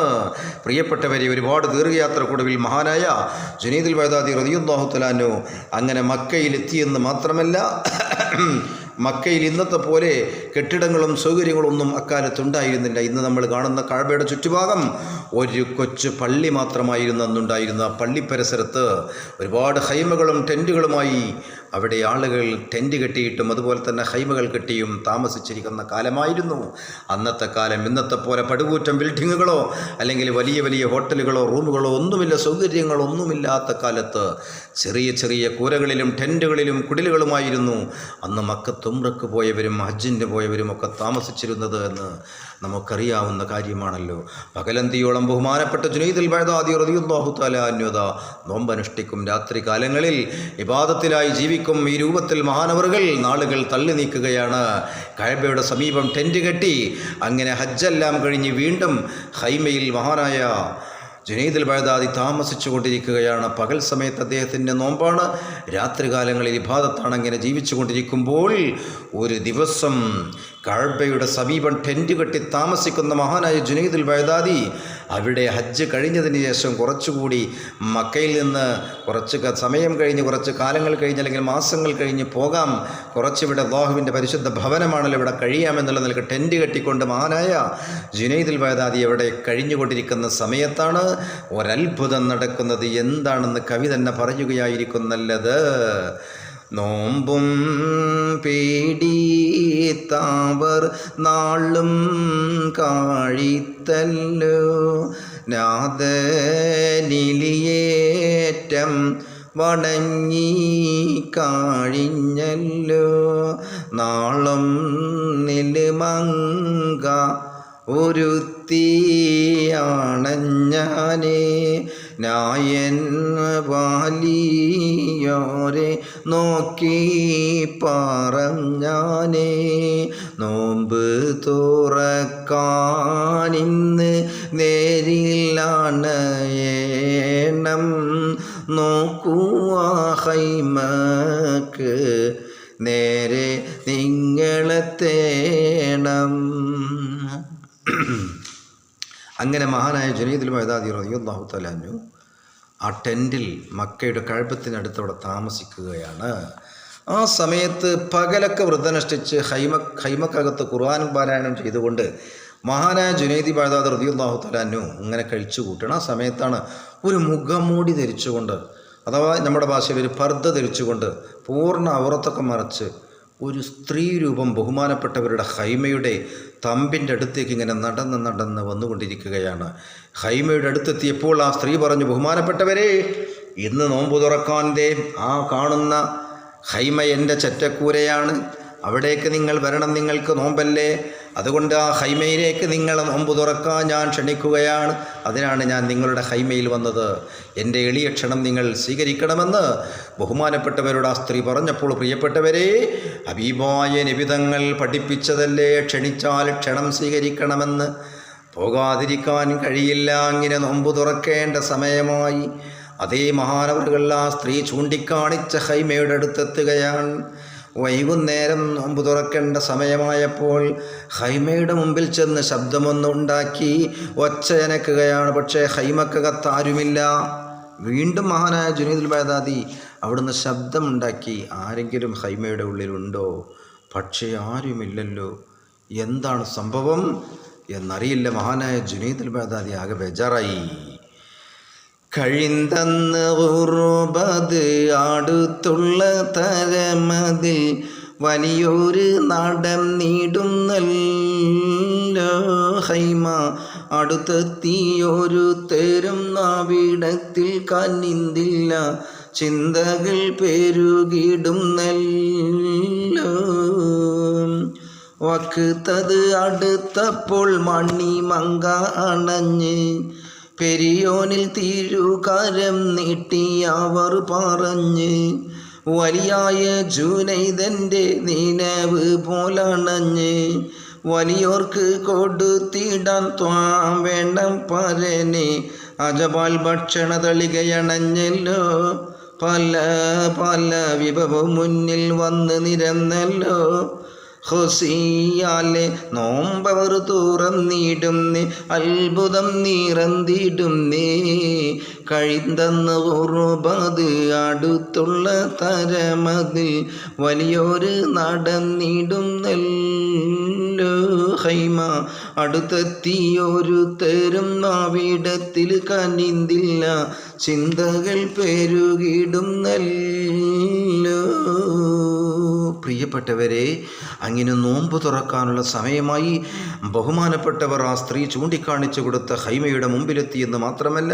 പ്രിയപ്പെട്ടവരെ, ഒരുപാട് ദീർഘയാത്രക്കൊടുവിൽ മഹാനായ ജുനൈദുൽ ബഗ്ദാദി റളിയല്ലാഹു തആല അൻഹു അങ്ങനെ മക്കയിലെത്തിയെന്ന് മാത്രമല്ല, മക്കയിൽ ഇന്നത്തെ പോലെ കെട്ടിടങ്ങളും സൗകര്യങ്ങളൊന്നും അക്കാലത്തുണ്ടായിരുന്നില്ല. ഇന്ന് നമ്മൾ കാണുന്ന കഅബയുടെ ചുറ്റുഭാഗം ഒരു കൊച്ചു പള്ളി മാത്രമായിരുന്നു അന്നുണ്ടായിരുന്ന. പള്ളി പരിസരത്ത് ഒരുപാട് ഹൈമകളും ടെൻറ്റുകളുമായി അവിടെ ആളുകൾ ടെൻറ്റ് കെട്ടിയിട്ടും അതുപോലെ തന്നെ ഹൈമകൾ കെട്ടിയും താമസിച്ചിരിക്കുന്ന കാലമായിരുന്നു അന്നത്തെ കാലം. ഇന്നത്തെ പോലെ പടുകൂറ്റം ബിൽഡിങ്ങുകളോ അല്ലെങ്കിൽ വലിയ വലിയ ഹോട്ടലുകളോ റൂമുകളോ ഒന്നുമില്ല, സൗകര്യങ്ങളൊന്നുമില്ലാത്ത കാലത്ത് ചെറിയ ചെറിയ കൂരകളിലും ടെൻറ്റുകളിലും കുടിലുകളുമായിരുന്നു അന്ന് മക്കത്ത് ഉംറക്ക് പോയവരും ഹജ്ജിന് പോയവരും ഒക്കെ താമസിച്ചിരുന്നത് എന്ന് നമുക്കറിയാവുന്ന കാര്യമാണല്ലോ. പകലന്തിയോളം ബഹുമാനപ്പെട്ട ജുനൈദുൽ ബഗ്ദാദി റളിയല്ലാഹു തആല അൻഹു നോമ്പനുഷ്ഠിക്കും, രാത്രി കാലങ്ങളിൽ ഇബാദത്തിലായി ജീവിക്കും. ഈ രൂപത്തിൽ മഹാനവറുകൾ നാളുകൾ തള്ളി നീക്കുകയാണ്. കഅബയുടെ സമീപം ടെൻറ്റ് കെട്ടി അങ്ങനെ ഹജ്ജെല്ലാം കഴിഞ്ഞ് വീണ്ടും ഹൈമയിൽ മഹാനായ ജുനൈദുൽ ബഗ്ദാദി താമസിച്ചു കൊണ്ടിരിക്കുകയാണ്. പകൽ സമയത്ത് അദ്ദേഹത്തിൻ്റെ നോമ്പാണ്, രാത്രികാലങ്ങളിൽ ഇബാദത്താണ്. അങ്ങനെ ജീവിച്ചു കൊണ്ടിരിക്കുമ്പോൾ ഒരു ദിവസം കഅബയുടെ സമീപം ടെൻറ്റ് കെട്ടി താമസിക്കുന്ന മഹാനായ ജുനൈദുൽ ബഗ്ദാദി അവിടെ ഹജ്ജ് കഴിഞ്ഞതിന് ശേഷം കുറച്ചുകൂടി മക്കയിൽ നിന്ന് കുറച്ച് സമയം കഴിഞ്ഞ്, കുറച്ച് കാലങ്ങൾ കഴിഞ്ഞ് അല്ലെങ്കിൽ മാസങ്ങൾ കഴിഞ്ഞ് പോകാം, കുറച്ചിവിടെ അല്ലാഹുവിൻ്റെ പരിശുദ്ധ ഭവനമാണല്ലോ, ഇവിടെ കഴിയാമെന്നുള്ള നിലക്ക് ടെൻറ്റ് കെട്ടിക്കൊണ്ട് മഹാനായ ജുനൈദുൽ ബഗ്ദാദി അവിടെ കഴിഞ്ഞുകൊണ്ടിരിക്കുന്ന സമയത്താണ് ഒരത്ഭുതം നടക്കുന്നത്. എന്താണെന്ന് കവി തന്നെ പറയുകയായിരിക്കുന്നല്ലത്. നോമ്പും പേടിത്താവർ നാളും കാഴിത്തല്ലോ നാദനിലിയേറ്റം വണങ്ങി കാഴിഞ്ഞല്ലോ നാളം നിലുമങ്ക ഒരുത്തിയാണഞ്ഞാനേ നായൻ വാലിയോരെ നോക്കി പറഞ്ഞാനേ നോമ്പ് തുറക്കാനിന്ന് നേരിലാണ് ഏണം നോക്കുവാ ഹൈമക്ക് നേരെ നിങ്ങളെത്തേണം. അങ്ങനെ മഹാനായ ജുനൈദുൽ ബഗ്ദാദി റളിയല്ലാഹു തആല അൻഹു ആ ടെൻറ്റിൽ മക്കയുടെ കഅബത്തിനടുത്തവിടെ താമസിക്കുകയാണ്. ആ സമയത്ത് പകലൊക്കെ വ്രതമനുഷ്ഠിച്ച് ഹൈമക്കകത്ത് ഖുർആൻ പാരായണം ചെയ്തുകൊണ്ട് മഹാനായ ജുനൈദി ബഗ്ദാദി റളിയല്ലാഹു തആല അൻഹു ഇങ്ങനെ കഴിച്ചു കൂട്ടണം. ആ സമയത്താണ് ഒരു മുഖംമൂടി ധരിച്ചുകൊണ്ട്, അഥവാ നമ്മുടെ ഭാഷയിൽ ഒരു പർദ്ദ ധരിച്ചുകൊണ്ട് പൂർണ്ണ ഔറത്തൊക്കെ മറച്ച് ഒരു സ്ത്രീ രൂപം ബഹുമാനപ്പെട്ടവരുടെ ഹൈമയുടെ തമ്പിൻ്റെ അടുത്തേക്ക് ഇങ്ങനെ നടന്ന് വന്നുകൊണ്ടിരിക്കുകയാണ്. ഹൈമയുടെ അടുത്തെത്തിയപ്പോൾ ആ സ്ത്രീ പറഞ്ഞു, ബഹുമാനപ്പെട്ടവരെ, ഇന്ന് നോമ്പ് തുറക്കാൻ്റെ ആ കാണുന്ന ഹൈമ എൻ്റെ ചെറ്റക്കൂരയാണ്, അവിടേക്ക് നിങ്ങൾ വരണം, നിങ്ങൾക്ക് നോമ്പല്ലേ, അതുകൊണ്ട് ആ ഹൈമയിലേക്ക് നിങ്ങൾ നോമ്പ് തുറക്കാൻ ഞാൻ ക്ഷണിക്കുകയാണ്. അതിനാണ് ഞാൻ നിങ്ങളുടെ ഹൈമയിൽ വന്നത്. എൻ്റെ എളിയ ക്ഷണം നിങ്ങൾ സ്വീകരിക്കണമെന്ന് ബഹുമാനപ്പെട്ടവരോട് ആ സ്ത്രീ പറഞ്ഞപ്പോൾ, പ്രിയപ്പെട്ടവരെ, ഹബീബായ നബിതങ്ങൾ പഠിപ്പിച്ചതല്ലേ ക്ഷണിച്ചാൽ ക്ഷണം സ്വീകരിക്കണമെന്ന്. പോകാതിരിക്കാൻ കഴിയില്ല, അങ്ങനെ നോമ്പ് തുറക്കേണ്ട സമയമായി. അതേ മഹാനവറുകൾ ആ സ്ത്രീ ചൂണ്ടിക്കാണിച്ച ഹൈമയുടെ അടുത്തെത്തുകയാണ്. വൈകുന്നേരം നോമ്പ് തുറക്കേണ്ട സമയമായപ്പോൾ ഹൈമയുടെ മുമ്പിൽ ചെന്ന് ശബ്ദമൊന്നുണ്ടാക്കി ഒച്ചയനക്കുകയാണ്. പക്ഷേ ഹൈമക്കകത്താരുമില്ല. വീണ്ടും മഹാനായ ജുനൈദുൽ ബഗ്ദാദി അവിടുന്ന് ശബ്ദമുണ്ടാക്കി, ആരെങ്കിലും ഹൈമയുടെ ഉള്ളിലുണ്ടോ? പക്ഷേ ആരുമില്ലല്ലോ. എന്താണ് സംഭവം? എന്നറിയില്ല. മഹാനായ ജുനൈദുൽ ബഗ്ദാദി ആകെ ബേജാറായി. കഴിന്തന്ന് ഉറുബത് അടുത്തുള്ള തരമതിൽ വലിയൊരു നാടൻ നീടുന്നല്ലോ ഹൈമ അടുത്തെത്തിയൊരു തേരും നാവിടത്തിൽ കനിന്തില്ല ചിന്തകൾ പെരുകിടുന്നല്ലോ. വക്തത് അടുത്തപ്പോൾ മണിമങ്ക അണഞ്ഞ് പെരിയോനിൽ തിരുകരം നീട്ടി അവർ പറഞ്ഞ് വലിയായ ജുനൈദൻ്റെ നിലവ് പോലണഞ്ഞ് വലിയോർക്ക് കൊടുത്തിടാൻ ത്വാം വേണം പരനെ അജപാൽ ഭക്ഷണ തളികയണഞ്ഞല്ലോ. പല പല വിഭവം മുന്നിൽ വന്ന് നിരന്നല്ലോ. ഹൊസിയാലെ നോമ്പവർ തുറന്നിടുന്നേ അത്ഭുതം നിറന്തിടുന്നേ. കഴിന്തന്ന് ഉറുബത് അടുത്തുള്ള തരമതിൽ വലിയൊരു നടന്നിടുന്നല്ലോ ഹൈമ അടുത്തെത്തിയൊരു തരും നാവിടത്തിൽ കനിന്തില്ല ചിന്തകൾ പെരുകിടുന്നല്ലോ. പ്രിയപ്പെട്ടവരെ, അങ്ങനെ നോമ്പ് തുറക്കാനുള്ള സമയമായി. ബഹുമാനപ്പെട്ടവർ ആ സ്ത്രീ ചൂണ്ടിക്കാണിച്ചു കൊടുത്ത ഹൈമയുടെ മുമ്പിലെത്തിയെന്ന് മാത്രമല്ല,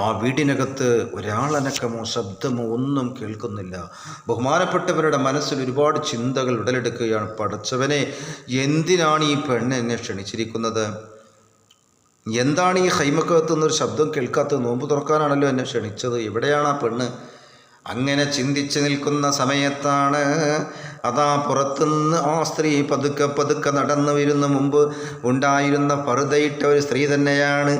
ആ വീടിനകത്ത് ഒരാളനക്കമോ ശബ്ദമോ ഒന്നും കേൾക്കുന്നില്ല. ബഹുമാനപ്പെട്ടവരുടെ മനസ്സിൽ ഒരുപാട് ചിന്തകൾ ഉടലെടുക്കുകയാണ്. പടച്ചവനെ, എന്തിനാണ് ഈ പെണ്ണ് എന്നെ ക്ഷണിച്ചിരിക്കുന്നത്? എന്താണ് ഈ ഹൈമക്കകത്തുനിന്നൊരു ശബ്ദം കേൾക്കാത്തത്? നോമ്പ് തുറക്കാനാണല്ലോ എന്നെ ക്ഷണിച്ചത്. എവിടെയാണ് ആ പെണ്ണ്? അങ്ങനെ ചിന്തിച്ച് നിൽക്കുന്ന സമയത്താണ് അതാ പുറത്തുനിന്ന് ആ സ്ത്രീ പതുക്കെ പതുക്കെ നടന്നു വരുന്ന മുമ്പ് ഉണ്ടായിരുന്ന പറുദയിട്ട ഒരു സ്ത്രീ തന്നെയാണ്.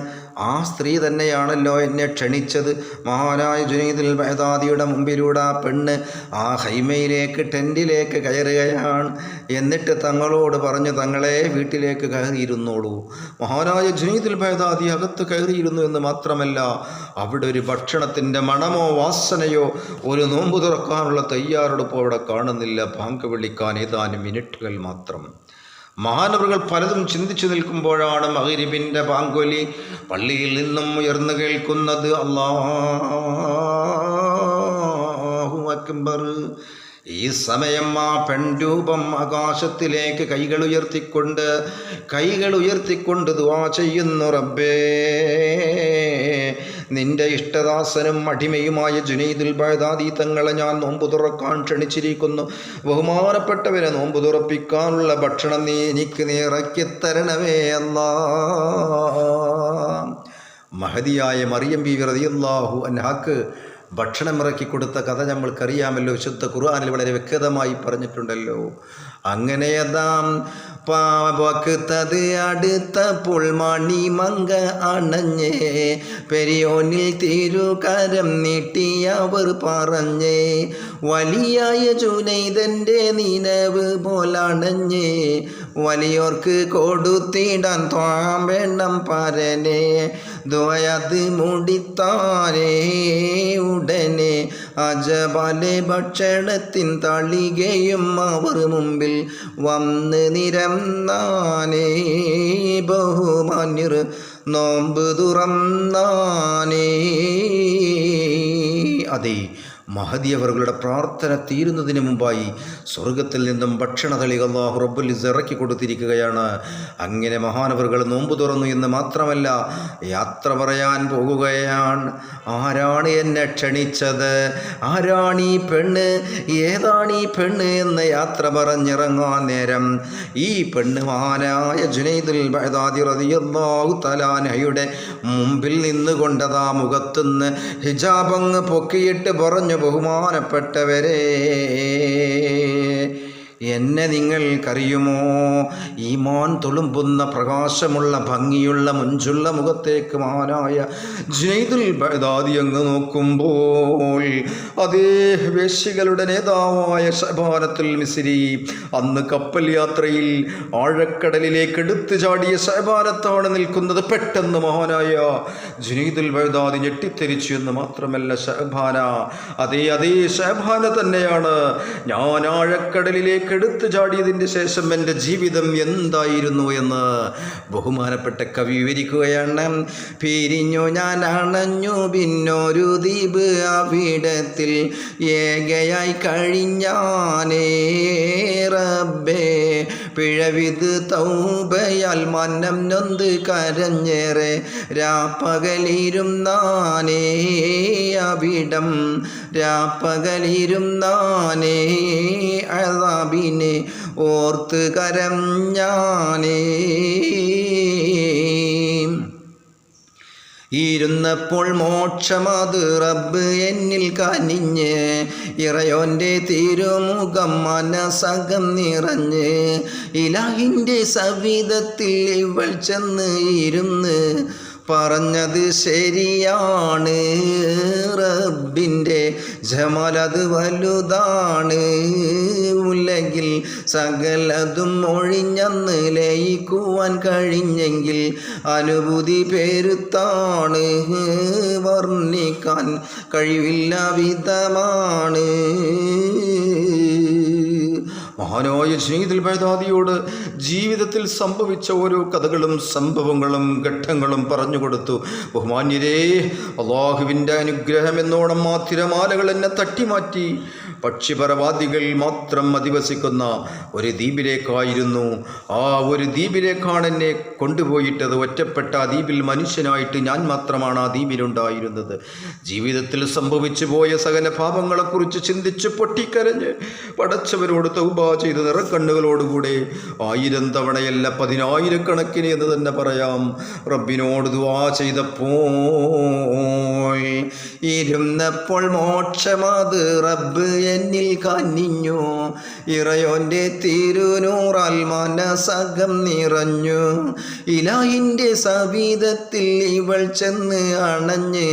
ആ സ്ത്രീ തന്നെയാണല്ലോ എന്നെ ക്ഷണിച്ചത്. മഹാനായ ജുനൈദുൽ ബഗ്ദാദിയുടെ മുമ്പിലൂടെ ആ പെണ്ണ് ആ ഹൈമയിലേക്ക് ടെൻറ്റിലേക്ക് കയറുകയാണ്. എന്നിട്ട് തങ്ങളോട് പറഞ്ഞു, തങ്ങളെ വീട്ടിലേക്ക് കയറിയിരുന്നോളൂ. മഹാനായ ജുനൈദുൽ ബഗ്ദാദി അകത്ത് കയറിയിരുന്നു എന്ന് മാത്രമല്ല, അവിടെ ഒരു ഭക്ഷണത്തിൻ്റെ മണമോ വാസനയോ ഒരു നോമ്പ് തുറക്കാനുള്ള തയ്യാറെടുപ്പോ അവിടെ കാണുന്നില്ല. ബാങ്ക് വിളിക്കാൻ ഏതാനും മിനിറ്റുകൾ മാത്രം. മഹാനവറുകൾ പലതും ചിന്തിച്ചു നിൽക്കുമ്പോഴാണ് മഗ്രിബിൻ്റെ ബാങ്കൊലി പള്ളിയിൽ നിന്നും ഉയർന്നു കേൾക്കുന്നത്. അല്ലാഹു അക്ബർ. ഈ സമയം ആ പെൺരൂപം ആകാശത്തിലേക്ക് കൈകൾ ഉയർത്തിക്കൊണ്ട് ദുആ ചെയ്യുന്നു. റബ്ബേ, നിന്റെ ഇഷ്ടദാസനും അടിമയുമായ ജുനൈദുൽ ബഗ്ദാദി തങ്ങളെ ഞാൻ നോമ്പ് തുറക്കാൻ ക്ഷണിച്ചിരിക്കുന്നു. ബഹുമാനപ്പെട്ടവരെ നോമ്പ് തുറപ്പിക്കാനുള്ള ഭക്ഷണം നീ എനിക്ക് ഇറക്കിത്തരണമേ അല്ലാഹ്. മഹദിയായ മറിയം ബീവി റളിയല്ലാഹു അൻഹാക്ക് ഭക്ഷണം ഇറക്കി കൊടുത്ത കഥ നമ്മൾക്കറിയാമല്ലോ. വിശുദ്ധ ഖുർആനിൽ വളരെ വ്യക്തമായി പറഞ്ഞിട്ടുണ്ടല്ലോ. അങ്ങനെയതാം പാവക്തത് അടുത്തപ്പോൾ മണിമങ്ക അണഞ്ഞേ പെരിയോനിൽ തിരുകരം നീട്ടിയവർ പറഞ്ഞേ വലിയായ ജുനൈദൻ്റെ നിലവ് പോലണഞ്ഞേ വലിയോർക്ക് കൊടുത്തിടാൻ ത്വാം വേണം പരനെ ദ്വയത് മുടിത്താനേ ഉടനെ അജബാലെ ഭക്ഷണത്തിൻ തളികയും അവർ മുമ്പിൽ വന്ന് നിരന്നാനേ ബഹുമാന്യർ നോമ്പ് തുറന്നാനേ. അതെ, മഹദി അവരുടെ പ്രാർത്ഥന തീരുന്നതിന് മുമ്പായി സ്വർഗത്തിൽ നിന്നും ഭക്ഷണതളിക അല്ലാഹു റബ്ബുൽ ഇസ്സ ഇറക്കി കൊടുത്തിരിക്കുകയാണ്. അങ്ങനെ മഹാനവറുകൾ നോമ്പ് തുറന്നു എന്ന് മാത്രമല്ല, യാത്ര പറയാൻ പോകുകയാണ്. ആരാണ് എന്നെ ക്ഷണിച്ചത്? ആരാണ് ഈ പെണ്ണ്? ഏതാണ് ഈ പെണ്ണ് എന്ന് യാത്ര പറഞ്ഞിറങ്ങാൻ നേരം ഈ പെണ്ണ് മഹാനായ ജുനൈദുൽ ബഗ്ദാദി റളിയല്ലാഹു തആല അൻഹയുടെ മുമ്പിൽ നിന്നുകൊണ്ടതാ മുഖത്തുനിന്ന് ഹിജാബങ്ങ് പൊക്കിയിട്ട് പറഞ്ഞു, ബഹുമാനപ്പെട്ടവരെ, എന്നെ നിങ്ങൾക്കറിയുമോ? ഈമാൻ തുളുമ്പുന്ന പ്രകാശമുള്ള ഭംഗിയുള്ള മുഞ്ചുള്ള മുഖത്തേക്ക് മഹാനായ ജുനൈദുൽ ബഗ്ദാദി അങ്ങ് നോക്കുമ്പോൾ അതേ വേശ്യകളുടെ നേതാവായ ശഅബാനത്തുൽ മിസ്രി, അന്ന് കപ്പൽ യാത്രയിൽ ആഴക്കടലിലേക്ക് എടുത്തു ചാടിയ ശഅബാനത്താണ് നിൽക്കുന്നത്. പെട്ടെന്ന് മഹാനായ ജുനൈദുൽ ബഗ്ദാദി ഞെട്ടിത്തെരിച്ചു എന്ന് മാത്രമല്ല, ശഅബാന, അതേ ശഅബാന തന്നെയാണ്. ഞാൻ ആഴക്കടലിലേക്ക് നരകത്തിലേക്ക് എടുത്തു ചാടിയതിൻ്റെ ശേഷം എൻ്റെ ജീവിതം എന്തായിരുന്നു എന്ന് ബഹുമാനപ്പെട്ട കവി വിവരിക്കുകയാണ്. പിരിഞ്ഞു ഞാൻ അണഞ്ഞു പിന്നൊരു ദ്വീപ് അവിടത്തിൽ ഏകയായി കഴിഞ്ഞാനേ റബ്ബേ പിഴവിത് തൗബയാൽ മനം നൊന്ത് കരഞ്ഞേറെ രാപ്പകലിരുന്നാനേ അവിടം രാപ്പകലിരുന്നാനേ അദാബിനെ ഓർത്ത് കരഞ്ഞാനേ. ഇരുന്നപ്പോൾ മോക്ഷമത് റബ്ബ് എന്നിൽ കനിഞ്ഞ് ഇറയോൻ്റെ തിരുമുഖം മനസകം നിറഞ്ഞ് ഇലാഹിൻ്റെ സവിധത്തിൽ ഇവൾ ചെന്ന് ഇരുന്ന് പറഞ്ഞത് ശരിയാണ് റബ്ബിൻ്റെ ജമാലത് വലുതാണ് ഉലകിൽ സകലതും ഒഴിഞ്ഞന്ന് ലയിക്കുവാൻ കഴിഞ്ഞെങ്കിൽ അനുഭൂതി പെരുത്താണ് വർണ്ണിക്കാൻ കഴിവില്ല വിധമാണ്. മഹാനായ ജുനൈദുൽ ബഗ്ദാദിയോട് ജീവിതത്തിൽ സംഭവിച്ച ഓരോ കഥകളും സംഭവങ്ങളും ഘട്ടങ്ങളും പറഞ്ഞുകൊടുത്തു. ബഹുമാന്യരേ, അള്ളാഹുവിൻ്റെ അനുഗ്രഹം എന്നോണം ആ തിരമാലകൾ എന്നെ തട്ടിമാറ്റി പക്ഷിപരവാദികൾ മാത്രം അധിവസിക്കുന്ന ഒരു ദ്വീപിലേക്കായിരുന്നു. ആ ഒരു ദ്വീപിലേക്കാണ് എന്നെ കൊണ്ടുപോയിട്ടത്. ഒറ്റപ്പെട്ട ആ ദ്വീപിൽ മനുഷ്യനായിട്ട് ഞാൻ മാത്രമാണ് ആ ദ്വീപിലുണ്ടായിരുന്നത്. ജീവിതത്തിൽ സംഭവിച്ചു പോയ സകല പാപങ്ങളെക്കുറിച്ച് ചിന്തിച്ച് പൊട്ടിക്കരഞ്ഞ് പടച്ചവരോട് തൗബ ചെയ്ത് നിറക്കണ്ണുകളോടുകൂടെ 1000 തവണയല്ല 10,000 എന്ന് തന്നെ പറയാം റബ്ബിനോട് ദുആ ചെയ്തപ്പോൾ ഇരുന്നപ്പോൾ മോക്ഷമത് റബ്ബ് എന്നിൽ കനിഞ്ഞു ഇറയോൻ്റെ തിരുനൂറാൽ മനസകം നിറഞ്ഞു ഇലാഹിൻ്റെ സവിധത്തിൽ ഇവൾ ചെന്ന് അണഞ്ഞ്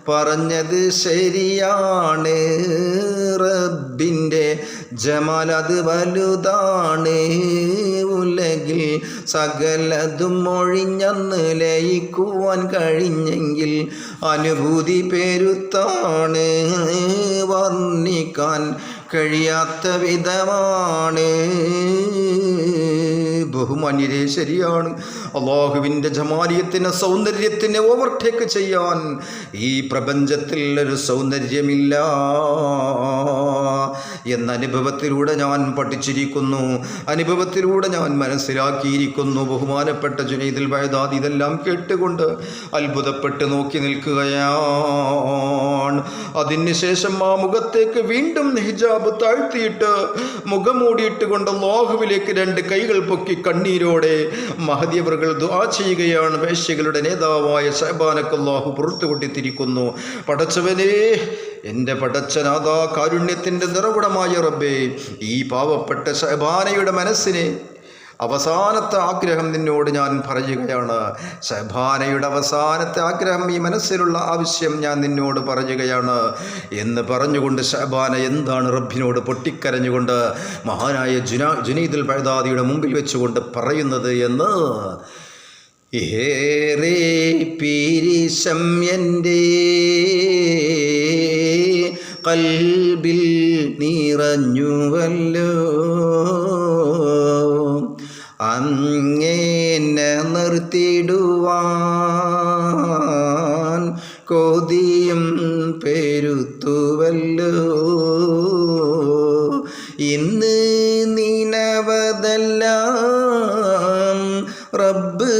പറഞ്ഞത് ശരിയാണ് റബ്ബിൻ്റെ ജമാലത് വലുതാണ് ഉലകിൽ സകലതും ഒഴിഞ്ഞന്ന് ലയിക്കുവാൻ കഴിഞ്ഞെങ്കിൽ അനുഭൂതി പെരുത്താണ് വർണ്ണിക്കാൻ കഴിയാത്ത വിധമാണ്. ബഹുമാന്യരെ, ശരിയാണ്. അള്ളാഹുവിൻ്റെ ജമാലിയത്തിനെ സൗന്ദര്യത്തിനെ ഓവർടേക്ക് ചെയ്യാൻ ഈ പ്രപഞ്ചത്തിൽ ഒരു സൗന്ദര്യമില്ല എന്ന അനുഭവത്തിലൂടെ ഞാൻ പഠിച്ചിരിക്കുന്നു, അനുഭവത്തിലൂടെ ഞാൻ മനസ്സിലാക്കിയിരിക്കുന്നു. ബഹുമാനപ്പെട്ട ജുനൈദുൽ ബഗ്ദാദി ഇതെല്ലാം കേട്ടുകൊണ്ട് അത്ഭുതപ്പെട്ട് നോക്കി നിൽക്കുകയാണ്. അതിനുശേഷം ആ മുഖത്തേക്ക് വീണ്ടും ഹിജാബ് താഴ്ത്തിയിട്ട് മുഖം മൂടിയിട്ട് കൊണ്ട് അല്ലാഹുവിലേക്ക് 2 കൈകൾ പൊക്കി കണ്ണീരോടെ മഹദി അവറുകൾ ദുആ ചെയ്യുകയാണ്. വേശ്യകളുടെ നേതാവായ ശഅബാനക്ക് അല്ലാഹു പുറത്തു കൊണ്ടിരിക്കുന്നു. പടച്ചവനേ, എൻ്റെ പടച്ചനാഥ, കാരുണ്യത്തിൻ്റെ നിറകുടമായ റബ്ബേ, ഈ പാവപ്പെട്ട ശഅബാനയുടെ മനസ്സിനെ അവസാനത്തെ ആഗ്രഹം നിന്നോട് ഞാൻ പറയുകയാണ്. ശഅബാനയുടെ അവസാനത്തെ ആഗ്രഹം, ഈ മനസ്സിലുള്ള ആവശ്യം ഞാൻ നിന്നോട് പറയുകയാണ് എന്ന് പറഞ്ഞുകൊണ്ട് ശഅബാന എന്താണ് റബ്ബിനോട് പൊട്ടിക്കരഞ്ഞുകൊണ്ട് മഹാനായ ജുനൈദുൽ ബഗ്ദാദിയുടെ മുമ്പിൽ വെച്ചുകൊണ്ട് പറയുന്നത് എന്ന്. ഏറെ പിരിശം എൻ്റെ കൽബിൽ നിറഞ്ഞുവല്ലോ, അങ്ങേനെ നിർത്തിടുവാൻ കൊതിയും പെരുത്തുവല്ലോ. ഇന്ന് നിനവതെല്ലാം റബ്ബ്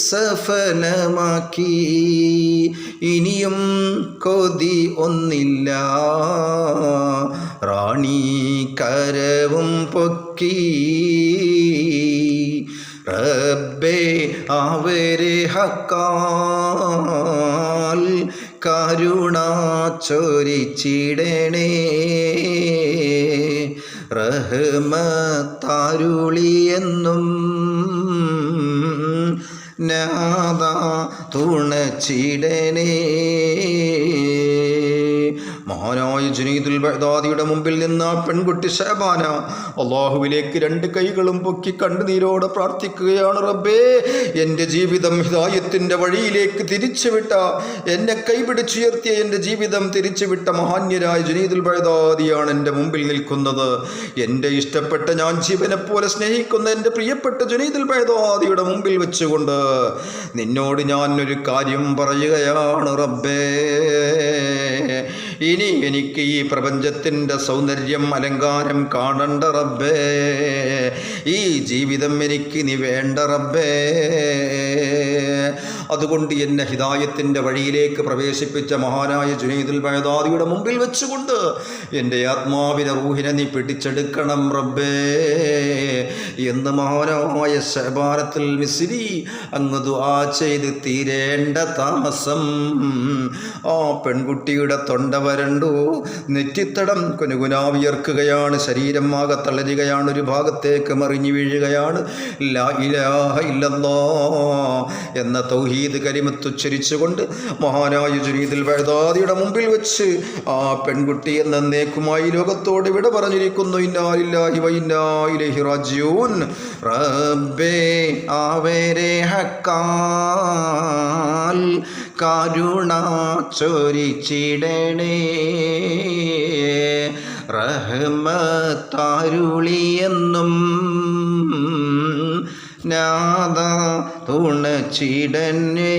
സഫലമാക്കി, ഇനിയും കൊതി ഒന്നില്ല, റാണി കരവും പൊക്കി. റബ്ബേ, അവരെ ഹക്കാൽ കരുണ ചൊരിച്ചിടണേ, റഹ്മത്താരുളിയെന്നും നാദ തുണച്ചിടണേ. മഹാനായ ജുനൈദുൽ ബഗ്ദാദിയുടെ മുമ്പിൽ നിന്ന് ആ പെൺകുട്ടി ഷഹബാന അള്ളാഹുവിലേക്ക് 2 കൈകളും പൊക്കി കണ്ണുനീരോടെ പ്രാർത്ഥിക്കുകയാണ്. റബ്ബേ, എൻ്റെ ജീവിതം ഹിദായത്തിൻ്റെ വഴിയിലേക്ക് തിരിച്ചുവിട്ട, എന്നെ കൈപിടിച്ചുയർത്തിയ എൻ്റെ ജീവിതം തിരിച്ചുവിട്ട മഹാന്യരായ ജുനൈദുൽ ബഗ്ദാദിയാണ് എൻ്റെ മുമ്പിൽ നിൽക്കുന്നത്. എൻ്റെ ഇഷ്ടപ്പെട്ട, ഞാൻ ജീവനെപ്പോലെ സ്നേഹിക്കുന്ന എൻ്റെ പ്രിയപ്പെട്ട ജുനൈദുൽ ബഗ്ദാദിയുടെ മുമ്പിൽ വെച്ചുകൊണ്ട് നിന്നോട് ഞാൻ ഒരു കാര്യം പറയുകയാണ് റബ്ബേ. ഇനി എനിക്ക് ഈ പ്രപഞ്ചത്തിൻ്റെ സൗന്ദര്യം, അലങ്കാരം കാണണ്ട റബ്ബേ. ഈ ജീവിതം എനിക്ക് നീ വേണ്ട റബ്ബേ. അതുകൊണ്ട് എന്നെ ഹിദായത്തിൻ്റെ വഴിയിലേക്ക് പ്രവേശിപ്പിച്ച മഹാനായ ജുനൈദുൽ ബഗ്ദാദിയുടെ മുമ്പിൽ വെച്ചുകൊണ്ട് എൻ്റെ ആത്മാവിനെ, റൂഹിനെ നീ പിടിച്ചെടുക്കണം റബ്ബേ എന്ന് മഹാനായ ശഅബാനത്തുൽ മിസ്രി അങ്ങ് ദുആ ചെയ്ത് തീരേണ്ട താമസം ആ പെൺകുട്ടിയുടെ തൊണ്ട വരണ്ടു, നെറ്റിത്തടം കുനുകുനാ വിയർക്കുകയാണ്, ശരീരം ആകെ തളരുകയാണ്, ഒരു ഭാഗത്തേക്ക് മറിഞ്ഞു വീഴുകയാണ്. ലാ ഇലാഹ ഇല്ലല്ലാഹ് എന്ന തൗഹീദ് കലിമത്ത് ഉച്ചരിച്ചുകൊണ്ട് മഹാനായ ജുനൈദുൽ ബഗ്ദാദിയുടെ മുമ്പിൽ വെച്ച് ആ പെൺകുട്ടി എന്നേക്കുമായി ലോകത്തോട് വിട പറഞ്ഞിരിക്കുന്നു. ഇന്നാ ലില്ലാഹി വ ഇന്നാ ഇലൈഹി റാജിഊൻ. റബ്ബേ, അവരെ ഹക്കാൽ കരുണ ചൊരിച്ചിടണേ, റഹ്മത്താരുളിയെന്നും നാദ തുണച്ചിടനേ.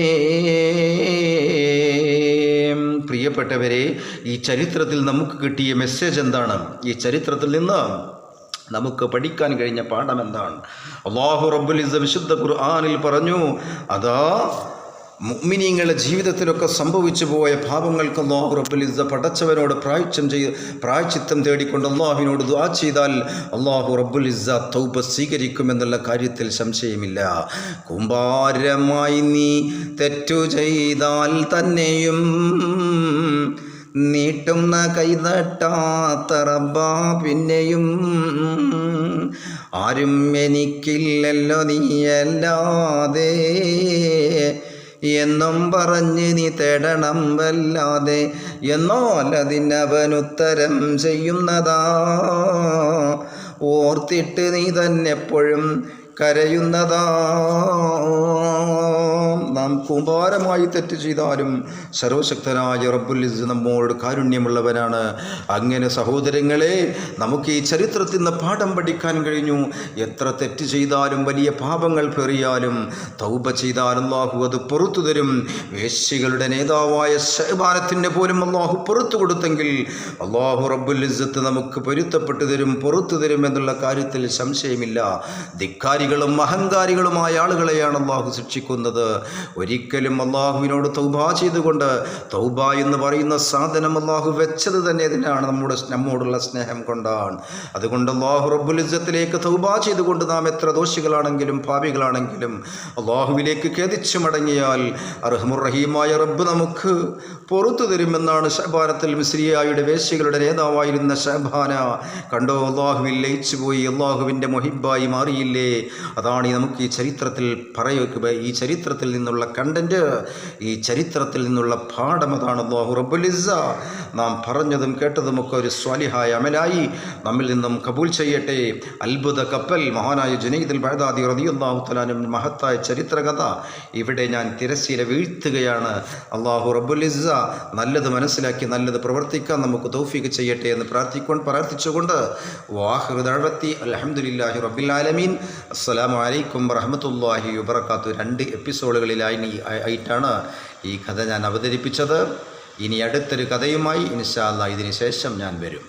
പ്രിയപ്പെട്ടവരെ, ഈ ചരിത്രത്തിൽ നമുക്ക് കിട്ടിയ മെസ്സേജ് എന്താണ്? ഈ ചരിത്രത്തിൽ നിന്ന് നമുക്ക് പഠിക്കാൻ കഴിഞ്ഞ പാഠം എന്താണ്? അല്ലാഹു റബ്ബുൽ ഇസ്സ വിശുദ്ധ ഖുർആനിൽ പറഞ്ഞു, അതാ മുഅ്മിനീങ്ങളുടെ ജീവിതത്തിലൊക്കെ സംഭവിച്ചു പോയ പാപങ്ങൾക്ക് അല്ലാഹു റബ്ബുൽ ഇസ്സ പടച്ചവനോട് പ്രായശ്ചിത്തം തേടിക്കൊണ്ട് അല്ലാഹുവിനോട് ദുആ ചെയ്താൽ അല്ലാഹു റബ്ബുൽ ഇസ്സ തൗബ സ്വീകരിക്കുമെന്നുള്ള കാര്യത്തിൽ സംശയമില്ല. കുമ്പാരമായി നീ തെറ്റു ചെയ്താൽ തന്നെയും നീട്ടുന്ന കൈതട്ടാത്ത റബ്ബാ പിന്നെയും ആരും എനിക്കില്ലല്ലോ നീയല്ലാതെ എന്നും പറഞ്ഞ് നീ തേടണം വല്ലാതെ, എന്നാൽ അതിനവനുത്തരം ചെയ്യുന്നതാ ഓർത്തിട്ട് നീ തന്നെ എപ്പോഴും കരയുന്നതാ. നാം കൂമ്പാരമായി തെറ്റ് ചെയ്താലും സർവശക്തനായ റബ്ബുൽ ഇസ്സ നമ്മോട് കാരുണ്യമുള്ളവനാണ്. അങ്ങനെ സഹോദരങ്ങളെ, നമുക്ക് ഈ ചരിത്രത്തിൽ നിന്ന് പാഠം പഠിക്കാൻ കഴിഞ്ഞു. എത്ര തെറ്റ് ചെയ്താലും, വലിയ പാപങ്ങൾ പെറിയാലും, തൗബ ചെയ്താൽ അല്ലാഹു അത് പുറത്തു തരും. വേശ്യകളുടെ നേതാവായ ശഅബാനത്തിന് പോലും അല്ലാഹു പുറത്തു കൊടുത്തെങ്കിൽ അല്ലാഹു റബ്ബുൽ ഇസ്സത്ത് നമുക്ക് പൊരുത്തപ്പെട്ടു തരും, പുറത്തു തരും എന്നുള്ള കാര്യത്തിൽ സംശയമില്ല. ധിക്കാരികളും അഹങ്കാരികളുമായ ആളുകളെയാണ് അല്ലാഹു ശിക്ഷിക്കുന്നത്. ഒരിക്കലും അള്ളാഹുവിനോട് തൗബ ചെയ്തുകൊണ്ട്, തൗബ എന്ന് പറയുന്ന സാധനം അള്ളാഹു വെച്ചത് തന്നെ ഇതിനാണ്, നമ്മോടുള്ള സ്നേഹം കൊണ്ടാണ്. അതുകൊണ്ട് അള്ളാഹു റബ്ബുൽ ഇസ്സത്തിലേക്ക് തൗബ ചെയ്തുകൊണ്ട് നാം എത്ര ദോഷികളാണെങ്കിലും പാപികളാണെങ്കിലും അള്ളാഹുവിലേക്ക് ഖേദിച്ചു മടങ്ങിയാൽ അർഹമുർ റഹീമായ റബ്ബ് നമുക്ക് പുറത്തു തരുമെന്നാണ് ശഅബാനത്തുൽ മിസ്രിയായുടെ വേശ്യകളുടെ നേതാവായിരുന്ന ശഅബാന. കണ്ടോ, അള്ളാഹുവിൽ ലയിച്ചു പോയി, അള്ളാഹുവിൻ്റെ മുഹിബ്ബായി മാറിയില്ലേ? അതാണ് നമുക്ക് ഈ ചരിത്രത്തിൽ പറയുക. ഈ ചരിത്രത്തിൽ നിന്നുള്ള കണ്ടന്റ്, ഈ ചരിത്രത്തിൽ നിന്നുള്ള പാഠം അതാണ്. അല്ലാഹു റബ്ബുൽ ഇസ്സ നാം പറഞ്ഞതും കേട്ടതുമൊക്കെ ഒരു സ്വാലിഹായ അമലായി നമ്മിൽ നിന്നും കബൂൽ ചെയ്യട്ടെ. അത്ഭുത കപ്പൽ മഹാനായ ജുനൈദുൽ ബഗ്ദാദി റളിയല്ലാഹു തആല അൻഹു മഹത്തായ ചരിത്രകഥ ഇവിടെ ഞാൻ തിരശ്ശീല വീഴ്ത്തുകയാണ്. അല്ലാഹു റബ്ബുൽ ഇസ്സ നല്ലത് മനസ്സിലാക്കി നല്ലത് പ്രവർത്തിക്കാൻ നമുക്ക് തൗഫീഖ് ചെയ്യട്ടെ എന്ന് പ്രാർത്ഥിച്ചുകൊണ്ട് വാഹിറു ദഅവത്തി അൽഹംദുലില്ലാഹി റബ്ബിൽ ആലമീൻ. അസ്സലാമു അലൈക്കും വറഹ്മത്തുള്ളാഹി വബറകാതുഹു. 2 എപ്പിസോഡുകളിലായിട്ടാണ് ഈ കഥ ഞാൻ അവതരിപ്പിച്ചത്. ഇനി അടുത്തൊരു കഥയുമായി ഇൻഷാ അല്ലാഹ് ഇതിന് ശേഷം ഞാൻ വരും.